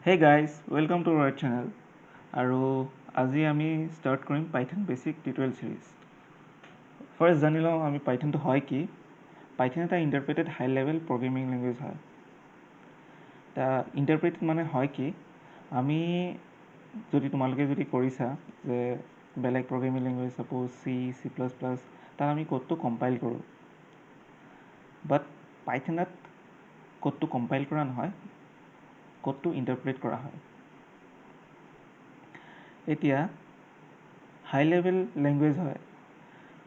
Hey guys, welcome to our channel. আৰু আজি আমি ষ্টাৰ্ট কৰিম Python basic tutorial series. First জানি লওঁ আমি পাইথনটো হয় কি। পাইথন এটা ইণ্টাৰপ্ৰেটেড হাই লেভেল প্ৰগ্ৰেমিং লেংগুৱেজ হয়। এটা ইণ্টাৰপ্ৰেটেড মানে হয় কি, আমি তোমালোকে যদি কৰিছা যে বেলেগ প্ৰগ্ৰেমিং লেংগুৱেজ ছাপ'জ C++, তাত আমি ক'ডটো কম্পাইল কৰোঁ। বাট পাইথনত ক'ডটো কম্পাইল কৰা নহয়, ক'ডটো ইণ্টাৰপ্ৰেট কৰা হয়। এতিয়া হাই লেভেল লেংগুৱেজ হয়।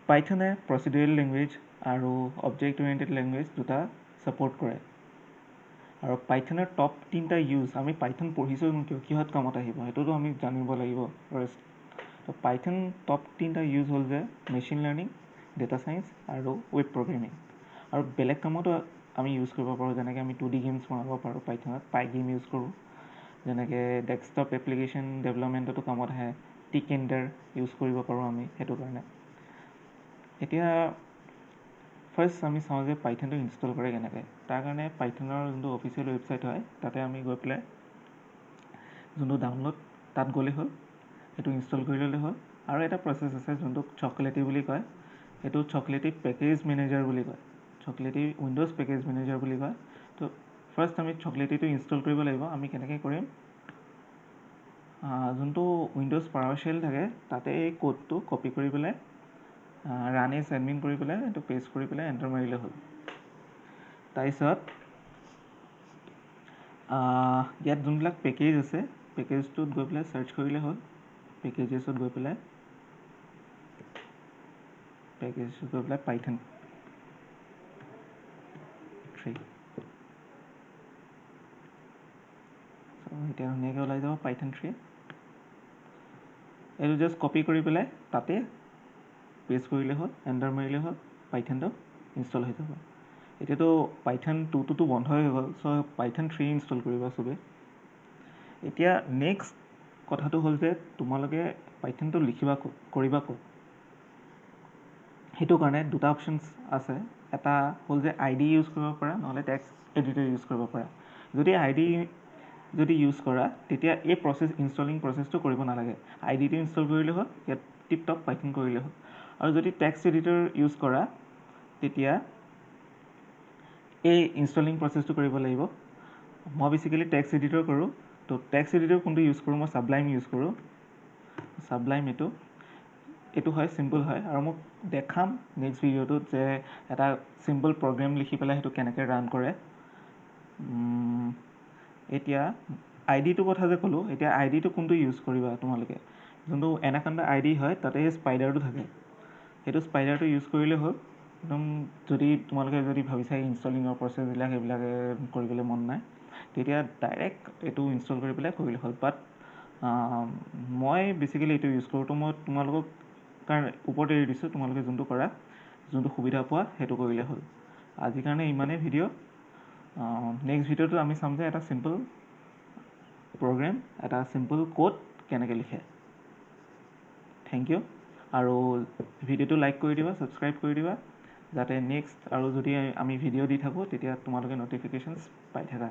পাইথনে প্ৰচিডুৰেল লেংগুৱেজ আৰু অবজেক্ট অৰিয়েণ্টেড লেংগুৱেজ দুটা ছাপোৰ্ট কৰে। আৰু পাইথনৰ টপ 3টা ইউজ, আমি পাইথন পঢ়িছোঁ কিহত কামত আহিব সেইটোতো আমি জানিব লাগিব ফাৰ্ষ্ট। তো পাইথন টপ 3টা ইউজ হ'ল যে মেচিন লাৰ্ণিং, ডেটা চায়েন্স আৰু ৱেব প্ৰগ্ৰেমিং। আৰু বেলেগ কামতো আমি ইউজ কৰিব পাৰোঁ, যেনেকৈ আমি 2D গেমছ বনাব পাৰোঁ পাইথনত, পাই গেম ইউজ কৰোঁ। যেনেকৈ ডেস্কটপ এপ্লিকেশ্যন ডেভেলপমেণ্টতো কামত আহে, টিকেণ্ডাৰ ইউজ কৰিব পাৰোঁ আমি সেইটো কাৰণে। এতিয়া ফাৰ্ষ্ট আমি চাওঁ যে পাইথনটো ইনষ্টল কৰে কেনেকৈ। তাৰ কাৰণে পাইথনৰ যোনটো অফিচিয়েল ৱেবছাইট হয় তাতে আমি গৈ পেলাই যোনটো ডাউনলোড তাত গ'লেই হ'ল, সেইটো ইনষ্টল কৰি ল'লেই হ'ল। আৰু এটা প্ৰচেছ আছে যোনটোক চকলেটি বুলি কয়, সেইটো চকলেটি পেকেজ মেনেজাৰ বুলি কয়, চকলেটি উইণ্ড'জ পেকেজ মেনেজাৰ বুলি কয়। তো ফাৰ্ষ্ট আমি চকলেটিটো ইনষ্টল কৰিব লাগিব। আমি কেনেকৈ কৰিম, যোনটো উইণ্ড'জ পাৱাৰশ্বেল থাকে তাতে এই ক'ডটো কপি কৰি পেলাই ৰান এজ এডমিন কৰি পেলাই এইটো পেষ্ট কৰি পেলাই এণ্টাৰ মাৰিলে হ'ল। তাৰপিছত ইয়াত যোনবিলাক পেকেজ আছে পেকেজটোত গৈ পেলাই চাৰ্চ কৰিলে হ'ল। পেকেজেছত গৈ পেলাই পাইথন 3 এতিয়া ধুনীয়াকৈ ওলাই যাব পাইথন 3। এইটো জাষ্ট কপি কৰি পেলাই তাতে পেষ্ট কৰিলে হ'ল, এণ্টাৰ মাৰিলে হ'ল, পাইথনটো ইনষ্টল হৈ যাব। এতিয়াতো পাইথন 2টোতো বন্ধই হৈ গ'ল, চ' পাইথন 3 ইনষ্টল কৰিবা চবেই। এতিয়া নেক্সট কথাটো হ'ল যে তোমালোকে পাইথনটো লিখিবা ক'ত, কৰিবা ক'ত। সেইটো কাৰণে দুটা অপশ্যনছ আছে। এটা হ'ল যে ID ইউজ কৰিব পাৰা, নহ'লে টেক্সট এডিটৰ ইউজ কৰিব পাৰা। যদি ID ইউজ কৰা তেতিয়া এই ইনষ্টলিং প্ৰচেছটো কৰিব নালাগে। IDটো ইনষ্টল কৰিলে হ'ল, ইয়াত টিপটপ পাইথন কৰিলে হ'ল। আৰু যদি টেক্সট এডিটৰ ইউজ কৰা তেতিয়া এই ইনষ্টলিং প্ৰচেছটো কৰিব লাগিব। মই বেচিকেলি টেক্সট এডিটৰ কৰোঁ। তো টেক্সট এডিটৰ কোনটো ইউজ কৰোঁ, মই ছাবলাইম ইউজ কৰোঁ। ছাবলাইম এইটো হয়, চিম্পল হয়। আৰু মোক দেখাম নেক্সট ভিডিঅ'টোত যে এটা চিম্পল প্ৰগ্ৰেম লিখি পেলাই সেইটো কেনেকৈ ৰান কৰে। এতিয়া IDটোৰ কথা যে ক'লোঁ, এতিয়া IDটো কোনটো ইউজ কৰিবা তোমালোকে। যোনটো এনাকণ্ডা ID হয় তাতে সেই স্পাইডাৰটো থাকে, সেইটো স্পাইডাৰটো ইউজ কৰিলে হ'ল। একদম যদি তোমালোকে ভাবিছা ইনষ্টলিঙৰ প্ৰচেছবিলাক সেইবিলাকে কৰিবলৈ মন নাই, তেতিয়া ডাইৰেক্ট এইটো ইনষ্টল কৰি পেলাই কৰিলে হ'ল। বাট মই বেচিকেলি এইটো ইউজ কৰোঁ। তো মই তোমালোকক কাৰণে ওপৰত এৰি দিছোঁ, তোমালোকে যোনটো কৰা, যোনটো সুবিধা পোৱা সেইটো কৰিলে হ'ল। আজিৰ কাৰণে ইমানেই ভিডিঅ'। নেক্সট ভিডিঅ'টো আমি চাম যে এটা চিম্পল প্ৰগ্ৰেম, এটা চিম্পল ক'ড কেনেকৈ লিখে। Thank you. আৰু ভিডিঅ'টো লাইক কৰি দিবা, ছাবস্ক্ৰাইব কৰি দিবা, যাতে নেক্সট আৰু যদি আমি ভিডিঅ' দি থাকোঁ তেতিয়া তোমালোকে ন'টিফিকেশ্যনছ পাই থাকা।